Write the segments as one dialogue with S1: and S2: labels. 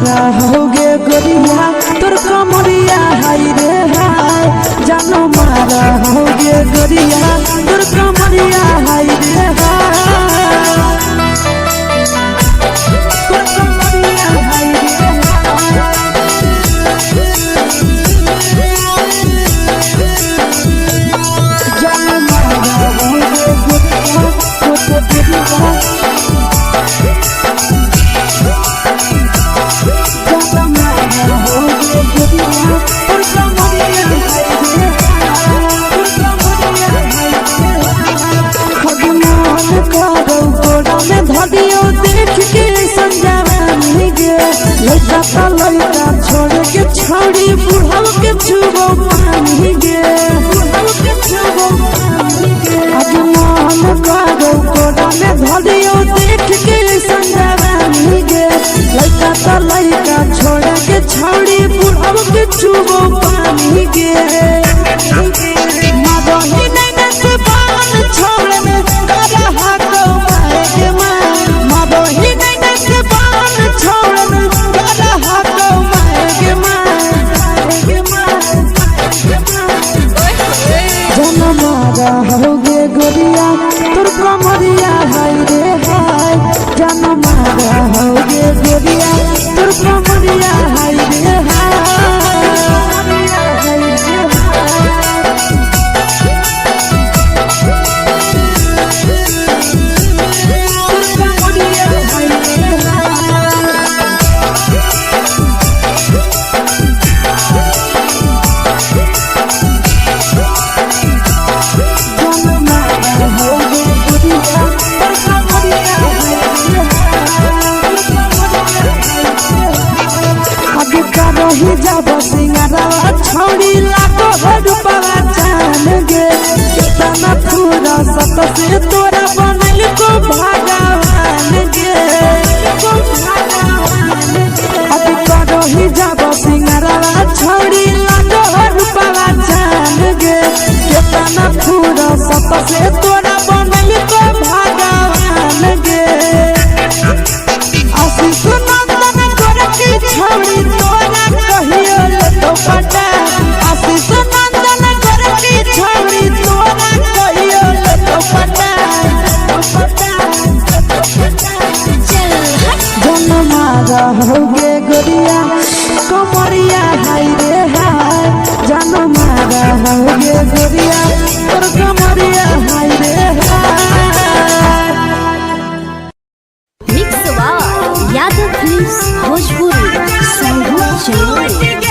S1: मारा होगे गोरिया तोर कमरिया हाय रे हाय जानो मारा होगे गोरिया तोर कमरिया हाय रे हाय तोर कमरिया हाय रे जानो मारा होगे गोरिया तोर कमरिया लड़का छोड़ के छोड़ी बुढ़ाव के छुबो पानी गे बुढ़ाव के छुबो पानी गे आज मन करो कोड़ा में धरियो देख के संजवानी गे लड़का छोड़ के छोड़ी बुढ़ाव के छुबो पानी गे मदही नहीं से बान छोड़ में करा हाथो मारे के मां मदही नहीं से बान छोड़ में होगे गोरिया तोर कमरिया हाय रे हाय जानो मारा होगे गोरिया तोर कमरिया हाय रे हाय जब सिंगारा छोड़ी लाखों रुपया जान गे कितना पूरा सत से तोरा बनल को भगवान गे अभी करो ही जब सिंगारा छोड़ी लाखों रुपया जान गे कितना पूरा सत से तोरा बनल को भगवान गे आशीष नंदन करके छोड़ी आशीष नंदन करके छोड़ी तोरा कहियो तो पता जन मारा होगे गोरिया कमरिया हाय रे हाय जन मारा होगे गोरिया तोर कमरिया हाय रे हाय
S2: मिक्स यादव फिल्म्स भोजपुरी संगीत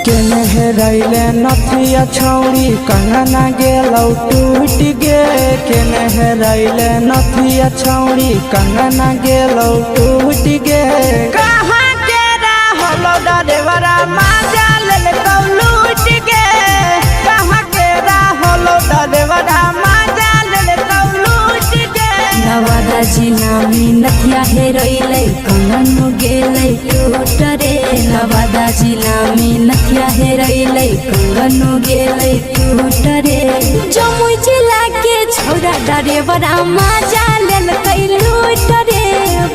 S2: चैनल
S1: रैले नथिया छौड़ी कंगना गेलौ टूट गे केने रैले नथिया छौड़ी कंगना गेलौ टूट गे
S3: कहाँ के रहलो डरेवरा माजा लेलकौ लूट गे कहाँ के रहलो डरेवरा माजा लेलकौ लूट गे
S2: नवादा जिला में नथिया हेरैलै कंगन गेलै टूट रे नवादा जिला में नथिया हेरैलै कंगन गेलै टूट रे जमुई जिला के छौड़ा डरेवरा माजा लेलकै लूट रे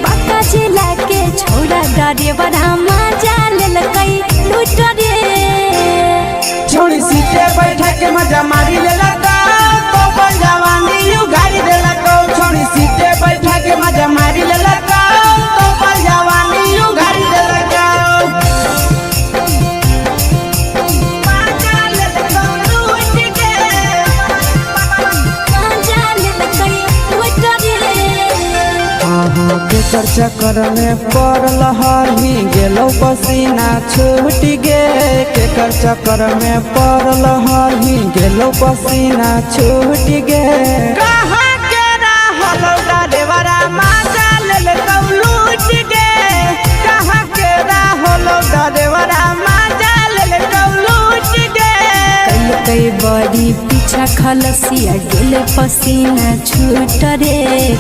S2: बांका जिला के छौड़ा डरेवरा माजा लेलकै लूट रे
S3: छोड़ी सीटे बैठा के मजा मारी लेलकौ तो जवानी उगारी देलकौ छोड़ी सीटे बैठा के मजा मारी लेलकौ तो जवानी उगारी देलकौ माजा लेलकौ लूट के
S2: माजा लेलकै लूट रे
S1: केकर चक्कर में पड़ल हरही गेलौ पसीना छूट गे केकर चक्कर में पड़ल हरही गेलौ पसीना छूट गे
S3: कहाँ के रहलो डरेवरा माजा लेलकौ लूट गे कहाँ के रहलो डरेवरा माजा लेलकौ लूट गे
S2: कई बड़ी पीछा खलसिया गेले पसीना छूट रे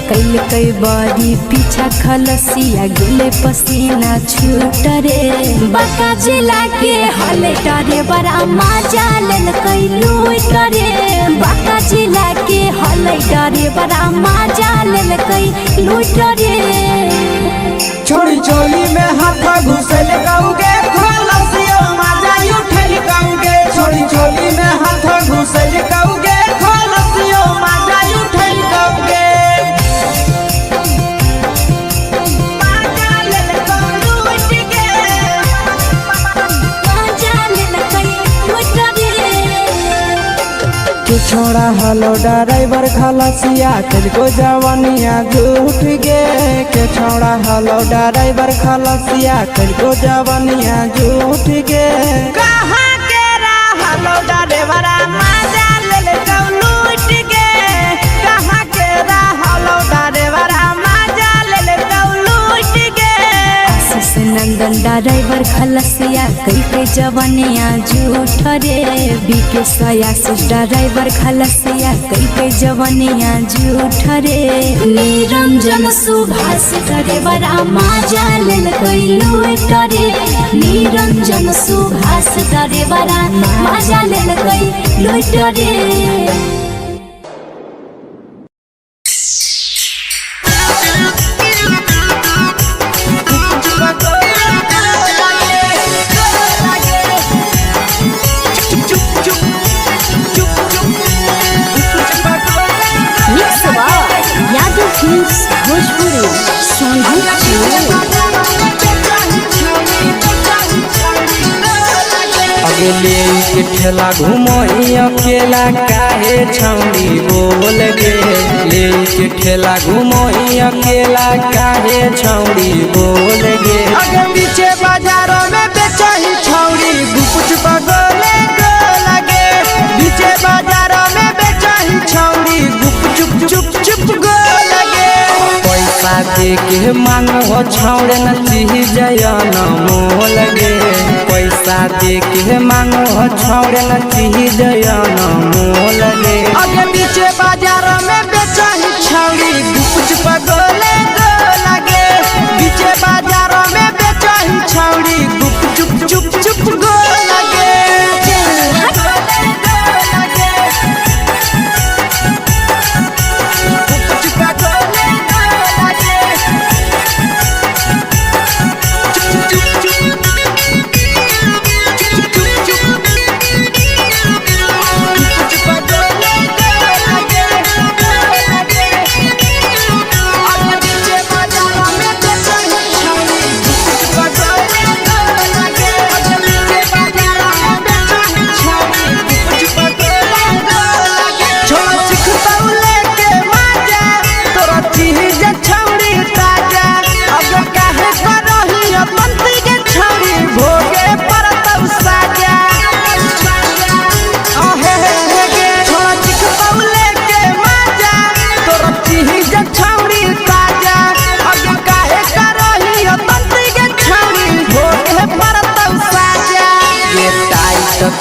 S2: कैल कई बारी पीछा खलसिया गेले पसीना छूट रे बाका जिला के हले डरे बड़ा मजा लेल कई लूट रे बाका जिला के हले डरे बड़ा मजा लेल कई लूट रे
S3: छोड़ी चोली में हाथ घुसल गाऊगे खलसिया मजा उठल गाऊगे छोड़ी चोली में हाथ घुसल गाऊगे खलसिया मजा उठल गाऊगे मजा लेल लूट के
S2: मजा लेल कई लूट रे
S3: के छोड़ा हलो ड्राइवर खलसिया तुझको जवानिया झूठ गे के छोड़ा हलो ड्राइवर खलसिया तुझको जवानिया झूठ गे कहाँ के हलो ड्राइवर मजा ले लूट गे कहाँ के हलो ड्राइवर मजा ले लूट गे
S2: आशीष नंदन ड्राइवर खलसिया कई के जवानिया झूठ रे बीके आशीष ड्राइवर खलसिया कई के जवानिया झूठ रे निरंजन सुभाष ड्राइवर मजा लेल कई लूट रे निरंजन सुभाष ड्राइवर मजा लेल कई लूट रे भोजपुरी
S3: अगले के ठेला घूमो अकेला काहे छौड़ी बोल गे ले के ठेला घूमो अकेला काहे छौड़ी बोल गे अगे पीछे बाजारों में बेचही छौड़ी गुपुच बगले गो लगे पीछे बाजारों में बेचही छौड़ी गुप चुप चुप चुप गो लगे पैसा दे के मांगो छौड़े न चीज न मोल गे पैसा दे के मांगो छौड़े न चीज न मोल गे अगे पीछे बाजार में बेचही छौड़ी गुपुच बगले गो लगे पीछे बाजार में बेचही छौड़ी गुप चुप चुप चुप गो लगे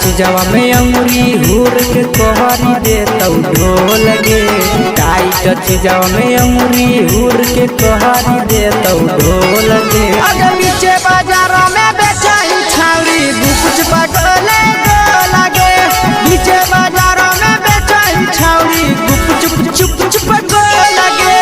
S3: चीजवा में अंगुरी हुर के कोहरी दे तौ ढोल गे टाइट चीजवा में अंगुरी हुर के कोहरी दे तौ ढोल गे अगे पीछे बाजारों में बेचही छौड़ी गुपुच बगले गो लगे पीछे बाजारों में बेचही छौड़ी गुप चुप चुप चुप गो लगे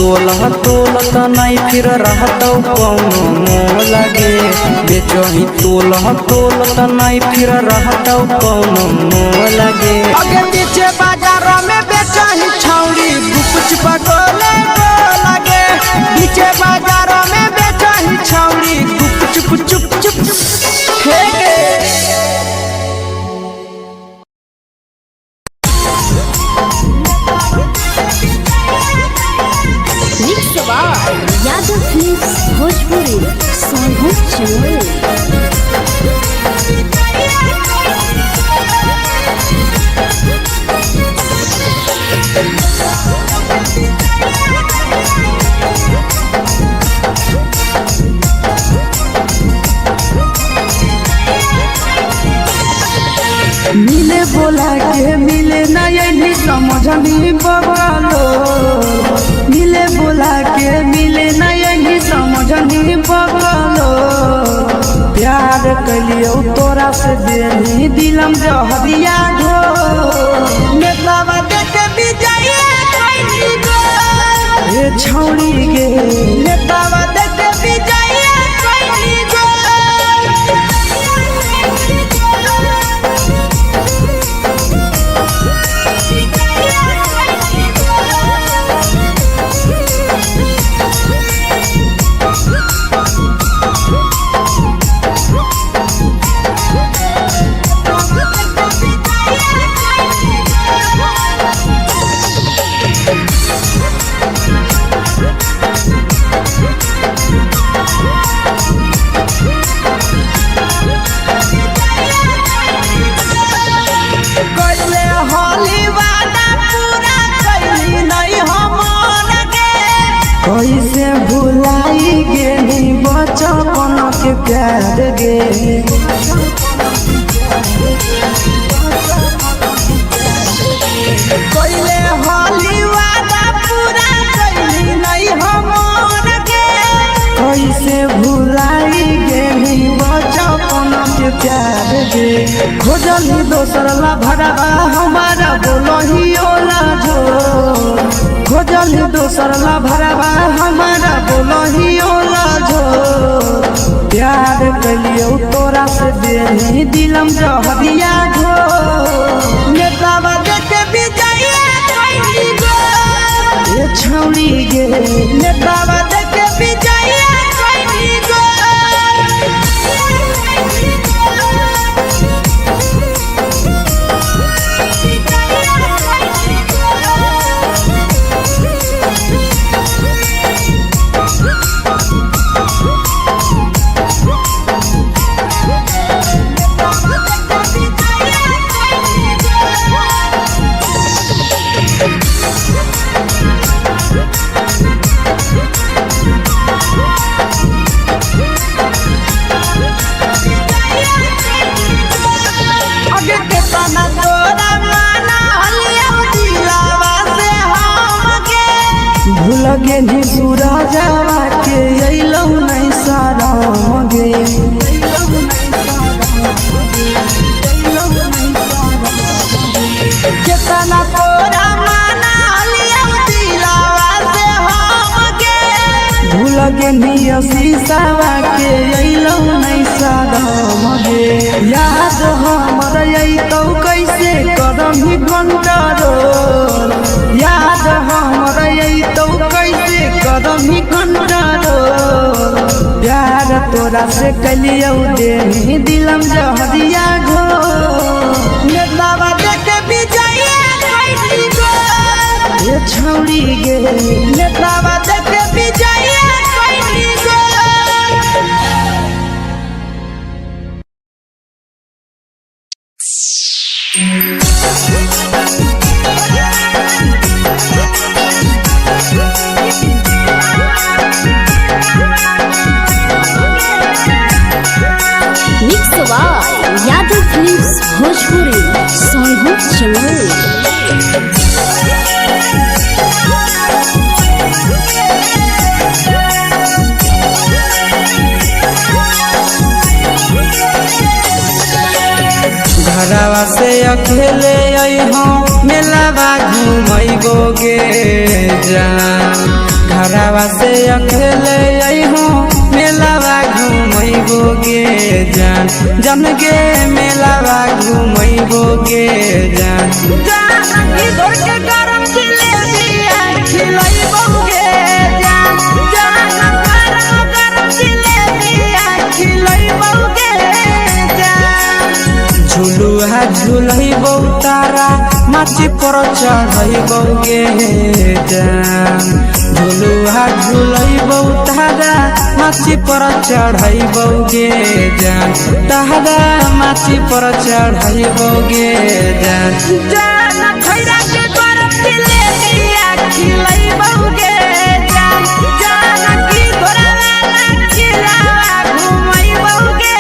S3: तोला तोलत नहीं फिर रहतौ कौनो मोह लगे बेचही तोला तोलत नहीं फिर रहतौ कौनो मोह लगे
S1: आगे पीछे बाजारों में बेचही छौड़ी गुप पकोले लगे पीछे बाजारों में बेचही छौड़ी गुप चुप चुप चुप फेंके
S2: यादव फिल्म्स भोजपुरी सोनू चमोली।
S1: मिले बोला के मिले नहीं समझनी बगलो मिले बोला के मिले नहीं समझनी बगलो प्यार कलियो तोरा से देनी दिलम जहरिया ढो नेतावा देख विजय कैली गो ए छौड़ी गे नेतावा देख विजय कैली गो कैसे भुलाई गेली बचपन के प्यार गे कैले होली वादा पूरा कैली नहीं हमर गे कैसे भुलाई गेली बचपन के प्यार गे खोजली दोसर ला भरवा हमारा बोलही ओला झो खोजली दोसर ला भरवा हमारा बोलही ओला झो प्यार कलियो तोरा से देनी दिलम जहरिया झो नेतावा देख विजय कैली गो ए छौड़ी गे नेतावा देख विजय कैली गो लगे नी सूरजवा के अइलौ नहीं सारा गे केतना तोरा माना लिया दिलावा से हम गे भूल गे नी शीशावा के अइलौ नहीं सारा गे याद हमर अइतौ कैसे करही कंट्रोल याद हमर अइतौ कैसे करही कंट्रोल प्यार तोरा से कलियौ देनी दिलम जहरिया घो नेतावा देख विजय कैली गो ए छौड़ी गे नेतावा देख विजय कैली गो
S2: यादव फिल्म्स भोजपुरी सोनू चमोली।
S3: घरवा से अकेले अइहो मेलावा घुमैबो गे जान घरवा से अकेले अइहो मेलावा घूमैबो गे जान जन गे मेलावा घूमैबो गे जान
S1: जानकी दौड़ के गरम जिलेबिया खिलैबो गे जान गरम जिलेबिया खिलैबो गे जान
S3: झुलुहा झुलैबो तारा माची पर चढ़ैबो गे जान झुलुहा झुलैबो तारा माची पर चढ़ैबो गे जान तारा माची पर चढ़ैबो गे जान
S1: खैरा के गरम जिलेबिया खिलैबो गे जान जानकी घोड़ावा खिलावा घुमैबो गे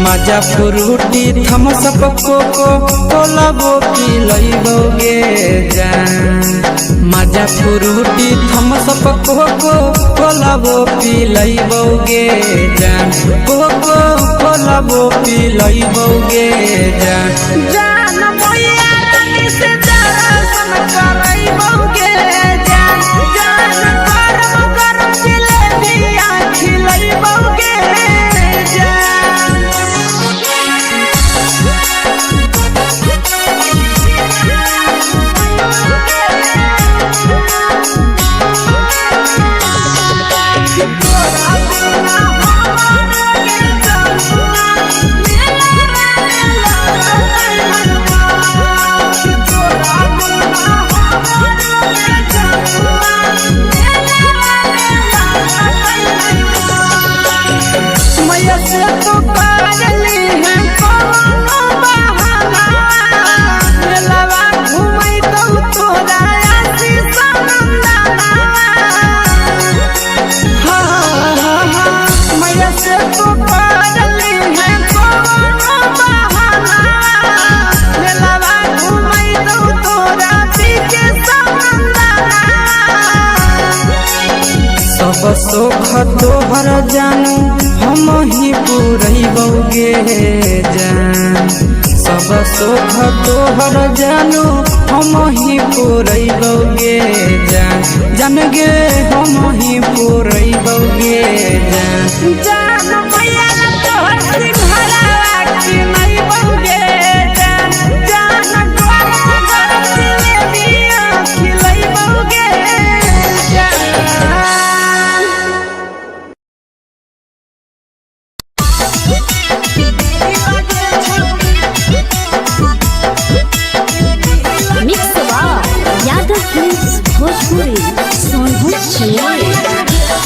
S3: मजा फ्रूटी थम्सअप कोको कोलाबो पिलैबो गे जान मजा फ्रूटी थम्सअप कोको कोलाबो पिलैबो गे जान कोको कोलाबो पिलैबो गे जान
S1: मैया रानी से दर्शन करैबो गे जान गरम जिलेबिया खिलैबो गे मैया से तो करली है कोनो बहाना मेलावा घुमै तो तोरा आसी सनंदना मैया से तो करली है कोनो बहाना मेलावा घुमै तो तोरा पीछे सनंदना
S3: सब सुख तोहर जानू हम ही पुरैबो गे जान सब सुख तोहर जानू हम ही पुरैबो गे जान जान गे हम ही पुरैबो गे जान
S1: मैया तोहर सिंघरावा खिलैबो गे जान गरम जिलेबिया खिलैबो गे
S2: मिक्स यादव फिल्म्स भोजपुरी सोनभद्र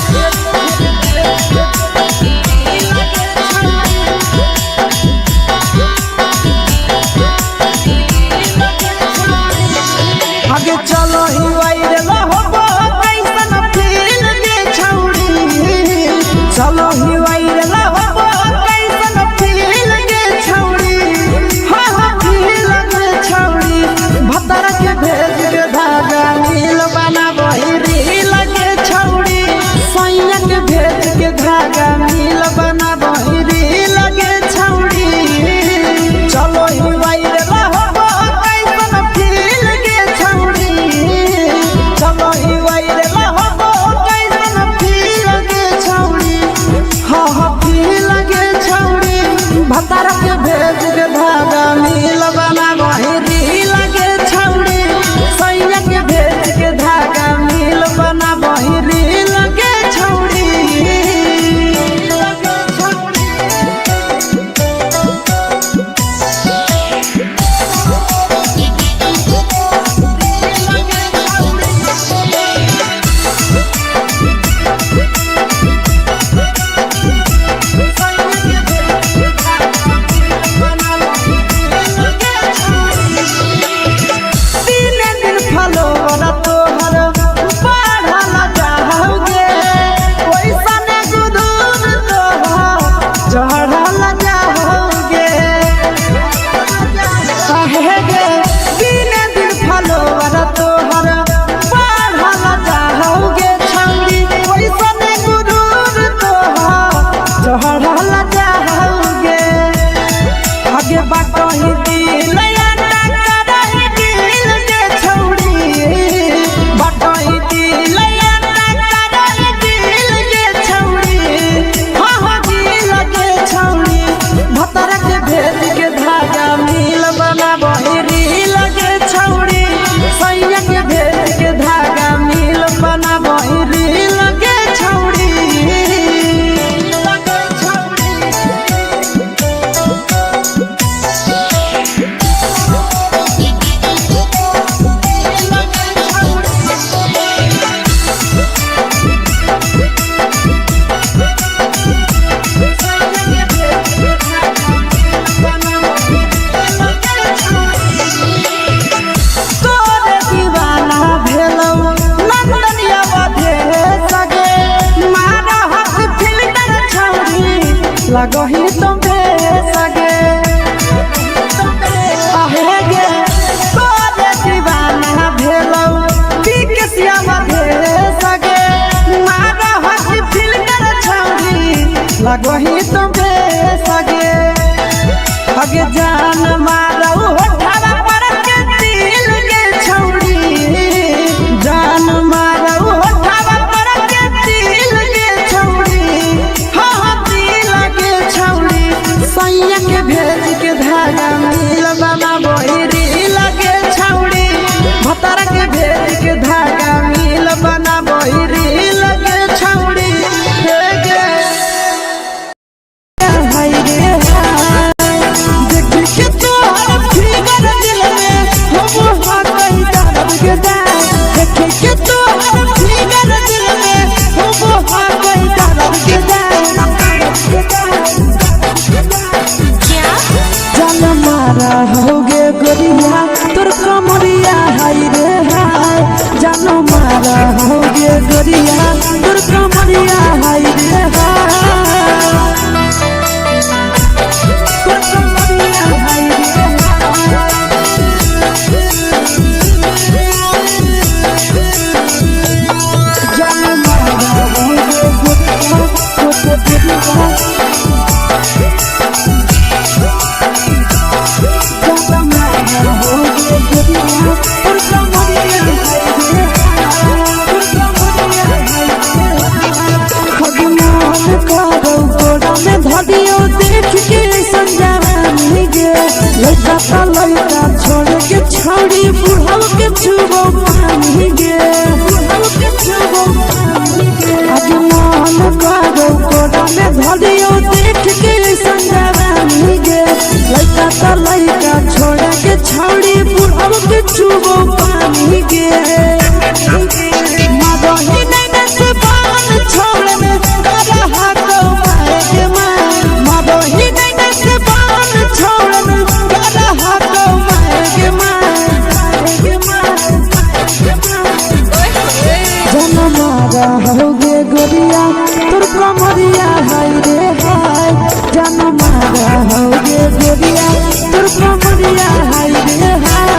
S3: हगे बाटही दिल याना करही दिल के छौड़ी बाटही दिल याना करही दिल के छौड़ी हाँ दिल के छौड़ी भतर के भेद के धागा मिल बनाबही रील के छौड़ी सैया के भेद के धागा मिल बनाबही रील के छौड़ी लगही तुम्हे सगे आहे गे तोरे दीवाना भेलौ बिकसिया मधे सगे मारा हसी फिल्टर छौरी लगही तुम्हे सगे हगे जान मारौ होठवा पर के दिल के छौरी जान मारौ होठवा पर के दिल के छौरी सैया के भेज के धागा मिल बनाबही रील के छौड़ी भतर के भेज के धागा मिल बनाबही रील के छौड़ी हाय रे देख के तोहर फिगर दिल में हो हाथ कहीं दर्द के देख के तोहर फिगर दिल में हो हाथ कहीं दर्द के मारा होगे गोरिया तोर कमरिया हाय रे हाय जानो मारा होगे गोरिया तोर कमरिया हाय रे हाय तोर कमरिया हाय रे जानो मारा होगे गोरिया तोर कमरिया लड़का छोड़ के छौड़ी बुढ़ाव के छुबो पानी गे आज मन करो कोड़ा में धरियो देख के संजवानी गे लड़का छोड़ के छौड़ी बुढ़ाव के छुबो पानी गे मदही नहीं से बान छोड़ में रहा तो मारे के मां मदही नहीं से बान छोड़ में रहा तो मारे के मां जन मारा होगे गोरिया तोर कमरिया हाय रे हाय जन मारा होगे गोरिया तोर कमरिया हाय रे हाय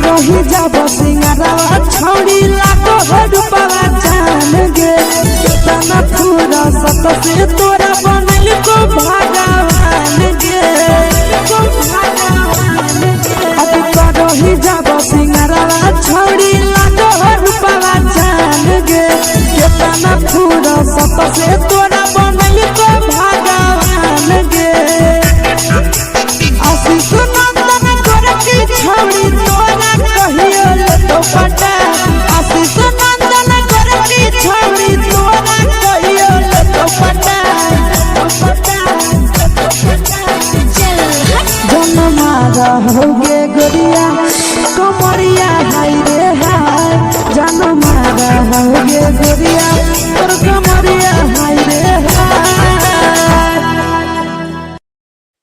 S3: रही जब सिंगारवा छौड़ी लाखो रुपवा जान गे कितना पूरा सत से तोरा बनल को भगवान गे अब रही जब सिंगारवा छौड़ी लाखो रुपवा जान गे कितना पूरा सत से तोरा बनल को भगवान गे आशीष नंदन करती छौड़ी तोरा कहियो तो पटा आशीष नंदन करती छौड़ी तोरा कहियो तो पटा जन मारा होगे गोरिया कमरिया हाय रे हाय जन मारा होगे गोरिया तोर कमरिया हाय रे हाय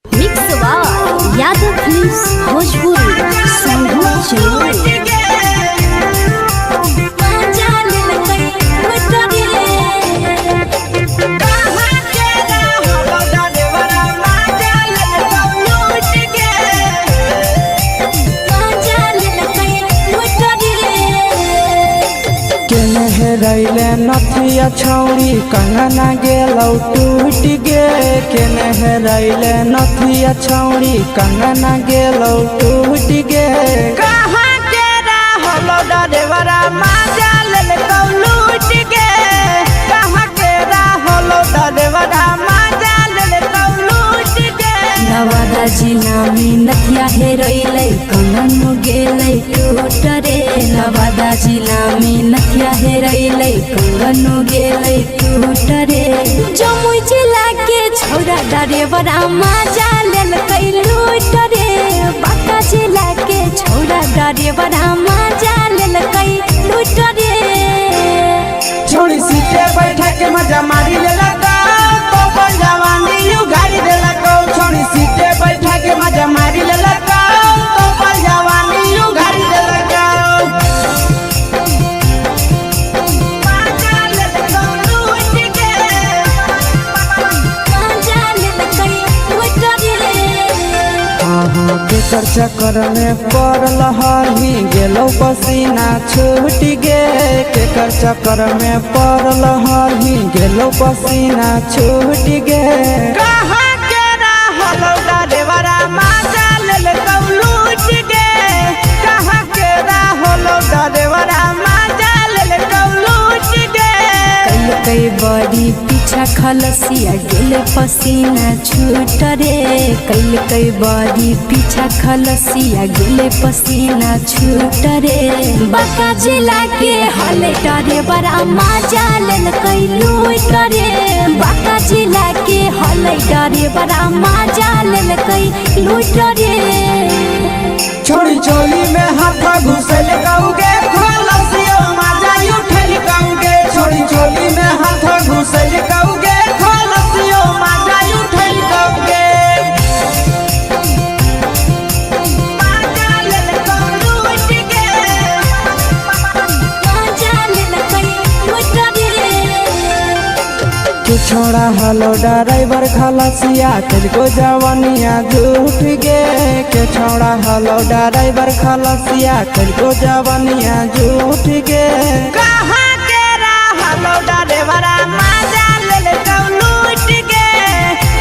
S2: मिक्स यादव फिल्म्स
S3: हेरैले नथिया छौड़ी कंगना गेलौ टूट गे केने हेरैले नथिया छौड़ी कंगना गेलौ टूट गे कहाँ के रहलो डरेवरा माजा लेल कौ लूट गे कहाँ के रहलो डरेवरा माजा लेल कौ लूट गे
S2: नवादा जिला में नथिया हेरैले कंगन गेलै टूट रे नवादा जिला में नथिया हेरैले कंगन गेलै टूट रे जमुई जिला के छौरा डरेवरा माजा लेल कै लूट रे बांका जिला के छौरा डरेवरा माजा लेल कै लूट रे
S3: छोड़ी सीटे बैठा के मजा मारी लेला तो अपन जवानी यू गाड़ी देला को छोड़ी सीटे बैठा के मजा मारी लेला तो अपन जवानी यू गाड़ी देला को माजा लेला को लूट के
S2: माजा लेल कै लूट रे
S3: केकर चक्कर में पड़ल हही गेलौ पसीना छूट गे केकर चक्कर में पड़ल हही गेलौ पसीना छूट गे कहाँ के रहलो डरेवरा माजा लेल कौ लूट गे कहाँ के रहलो डरेवरा माजा लेल कौ लूट गे
S2: कई बड़ी पीछा खलसिया गेले पसीना छूट रे कई बड़ी पीछा खलसिया गेले पसीना छूट रे बांका जिला के हले डरेवरा माजा लेल कई लूट रे बांका जिला के हले डरेवरा माजा लेल कई लूट रे
S3: छोड़ी चोली में हाथ घुसल गाऊगे खलसियो माजा उठल गाऊगे छोड़ी चोली में हाथ घुसल गाऊगे खलसियो माजा उठल गाऊगे माजा लेल कौ लूट गे
S2: माजा लेल कई लूट रे
S3: तू छोड़ा हलो ड्राइवर खलसिया तुझको जवानिया झूठ गे के छोड़ा हलो ड्राइवर खलसिया तुझको जवानिया झूठ गे कहाँ के रहलो ड्राइवरा माजा लेल कौ लूट गे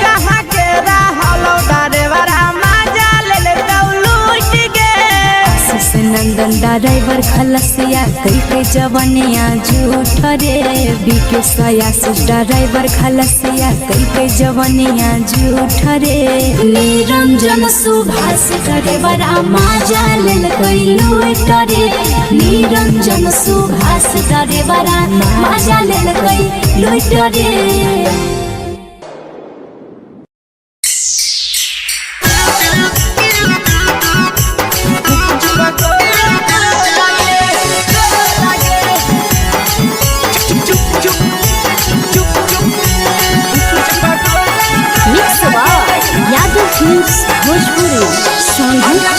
S3: कहाँ के रहलो ड्राइवरा माजा लेल कौ लूट गे
S2: आशीष नंदन ड्राइवर खलसिया कई जवनिया झूठ रे बीके आशीष ड्राइवर खलसिया कई जवनिया झूठ रे निरंजन सुभाष ड्राइवरा माजा लेल कई लूट रे निरंजन सुभाष ड्राइवरा माजा लेल कई लूट रे यादव फिल्म्स भोजपुरी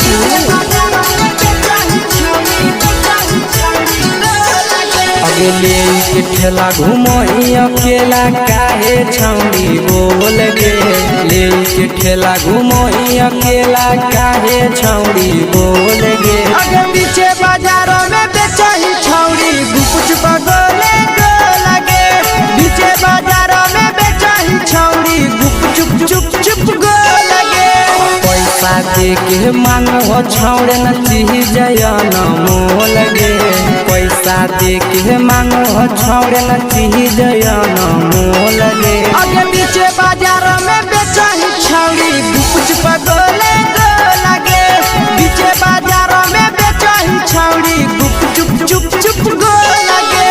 S3: अगले के ठेला घुमई अकेला काहे छौड़ी बोल गे ले के ठेला घुमई अकेला काहे छौड़ी बोल गे अगे पीछे बाजारों में बेचही छौड़ी गुपुच बगले गो लगे पीछे बाजारों में बेचही छौड़ी गुप चुप चुप चुप गो लगे पैसा दे के मांग हो छौड़े न चीज जयन मोल गे पैसा दे के मांग हो छौड़े न चीज जयन मोल गे अगे पीछे बाजार में बेचही छौड़ी गुपुच बगले गो लगे पीछे बाजार में बेचही छौड़ी गुप चुप चुप चुप गो लगे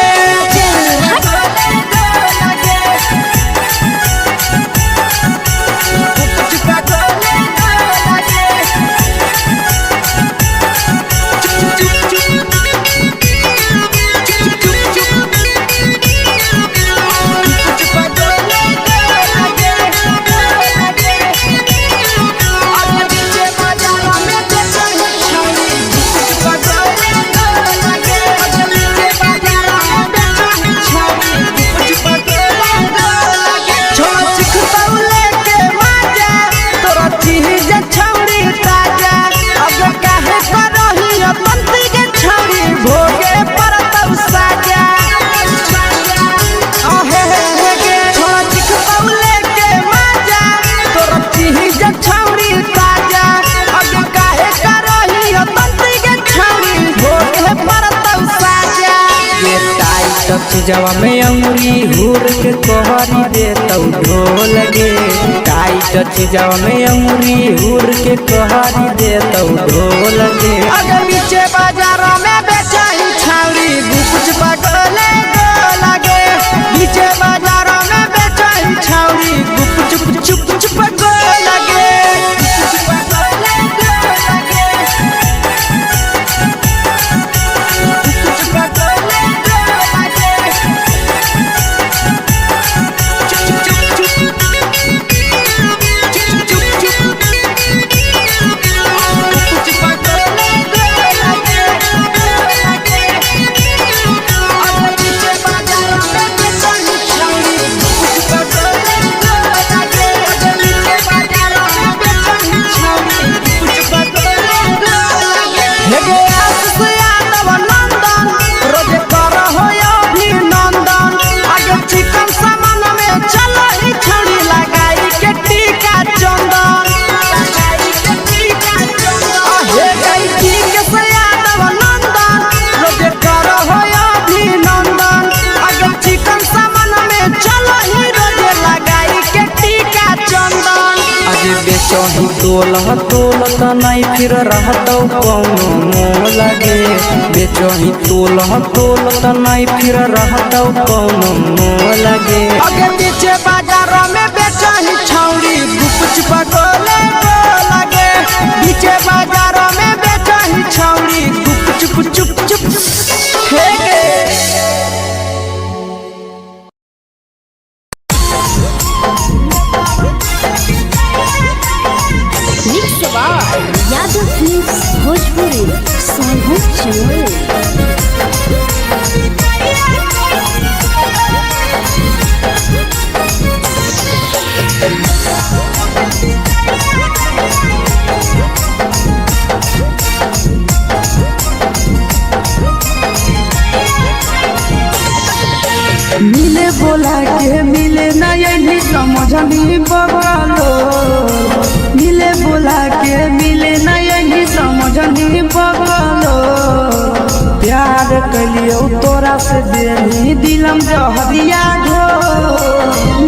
S3: चीजवा में अंगुरी हुर के कहरी दे तौ ढोल गे टाइट चीजवा में अंगुरी हुर के कहरी दे तौ ढोल गे अगर नीचे बाजार में बेचाई छावरी कुछ पगले लगे नीचे बाजार में बेचाई छावरी चुप चुप चुप लगे बेचही तोल त नहीं फिर रहतौ कौनो मोह लगे बेचही तोल त नहीं फिर रहतौ कौनो मोह लगे अगे पीछे बाजार में बेचही छौरी गुप पगले लगे पीछे बाजार में बेचही छौरी गुप चुप चुप हे गे
S2: यादव फिल्म्स भोजपुरी सोनभद्र चैनल।
S1: मिले बोला के मिले नहीं समझनी बगलो मिले बोला के मिले नहीं समझनी बगलो प्यार कलियो तोरा से देनी दिलम जहरिया ढो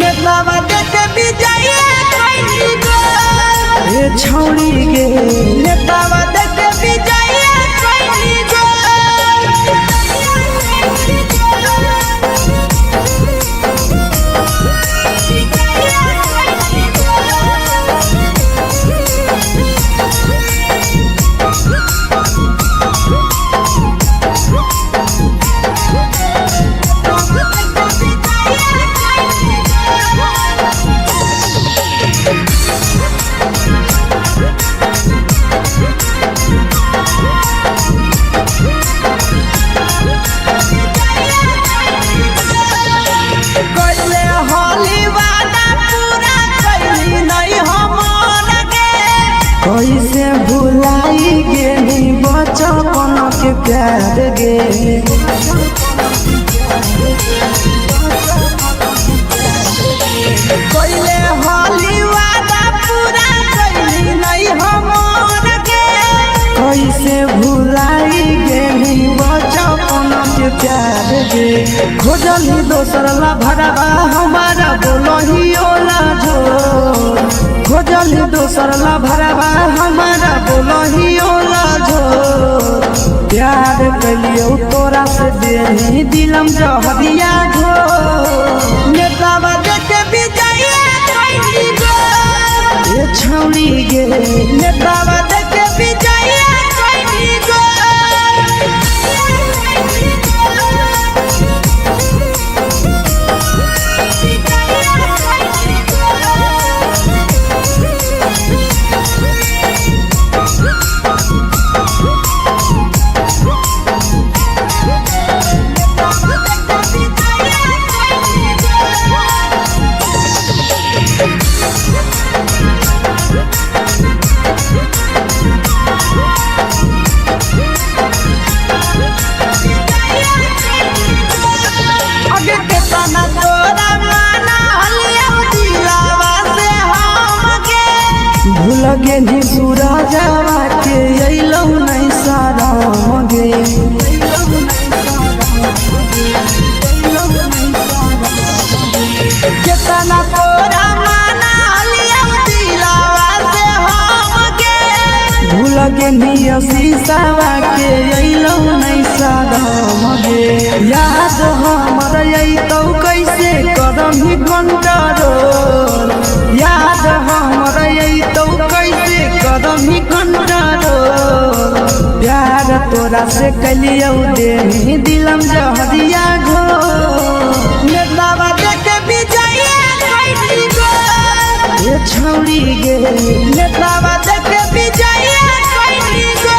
S1: नेतवा देखे बिजाइए कैली गो ए छौरी गे नेतवा देखे बिजाइए कैली गो कैसे भुलाई गेली बचपन के प्यार गे कैले होली वादा पूरा कैली नहीं हमर गे कैसे भुलाई गेली बचपन के प्यार गे खोजली दोसर ला भरवा हमारा बोलही ओला झोर खोजली दोसर ला भरवा हमारा बोलही ओला झोर प्यार कलियो तोरा से देनी दिलम जहरिया ढोर नेतावा देखे बिजाइए कैली गो ये छौरी गे नेतावा देखे बिजाइए कैली गो लगे नी सूरजवा के अइलौ नहीं सारा गे
S3: पिया शीशावा के अइलो नहीं सादम गे याद हमर अइतौ कैसे करम ही कंट्रोल याद हमर अइतौ कैसे करम ही कंट्रोल प्यार तोरा से कलियौ देनी दिलम जहरिया घो नेतावा देखे विजया कैली गो ये छौरी गे नेतावा देखे विजया कैली गो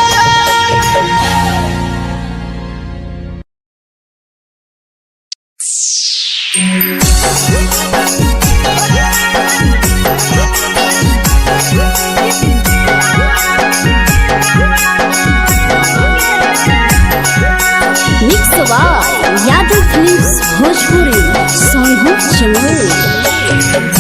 S2: mix by Yadav films Bhojpuri Sonu Chamoli.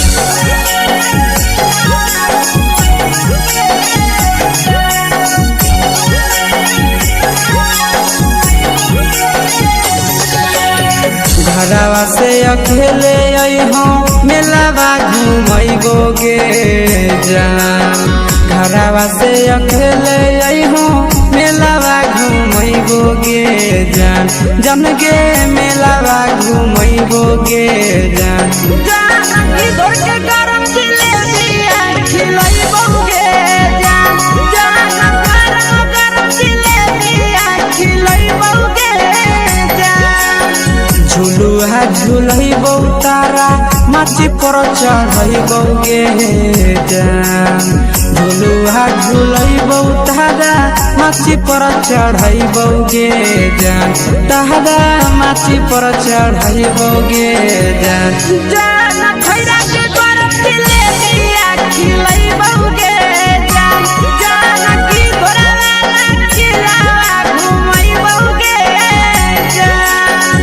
S3: घरवा से अकेले अइहो मेलावा घूमैबो गे जान घरवा से अकेले अइहो मेलावा घूमैबो गे जान जन गे मेलावा घूमैबो गे जान जानकी दौड़ के गरम जिलेबिया खिलैबो गे जान गरम जिलेबिया खिलैबो गे जान झुलुहा झुलैबो तारा माची पर चढ़ैबो गे जान झुलुहा झुलैबो तारा माची पर चढ़ैबो गे जान तारा माची पर चढ़ैबो गे जान जान खैरा के गरम जिलेबिया खिलैबो गे जान जानकी घोड़ावाला किलावा घुमैबो गे जान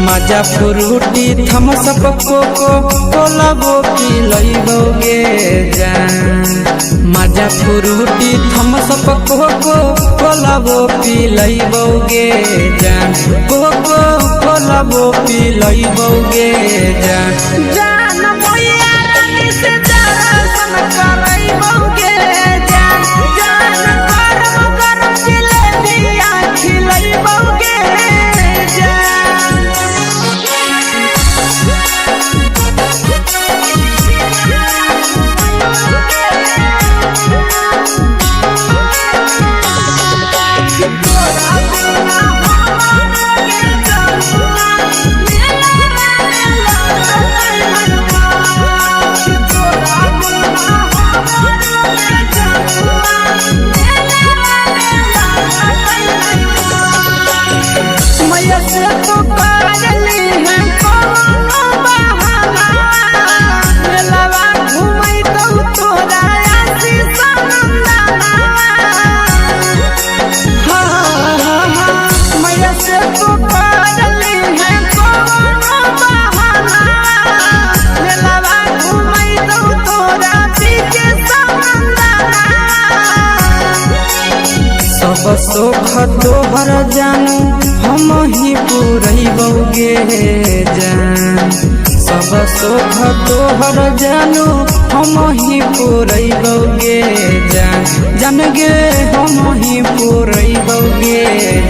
S3: मजा फ्रूटी थम्स अप कोको कोलाबो पिलैबो गे जान मजा फ्रूटी थम्स अप कोको कोलाबो पिलैबो गे जान कोको कोलाबो पिलैबो गे जान जान मैया रानी से दर्शन करैबो गे जान गरम गरम जिलेबिया खिलैबो गे जान सब सुख तोहर जानू हम ही पूरैबो गे जान सब सुख तोहर जानू हम ही पूरैबो गे जान जान गे हम ही पूरैबो गे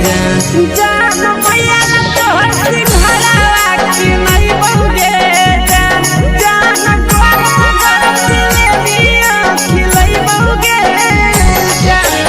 S3: जान जान मैया तोहर सिंघरावा खिलैबो गे जान गरम गरम जिलेबिया खिलैबो गे जान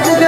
S3: जुग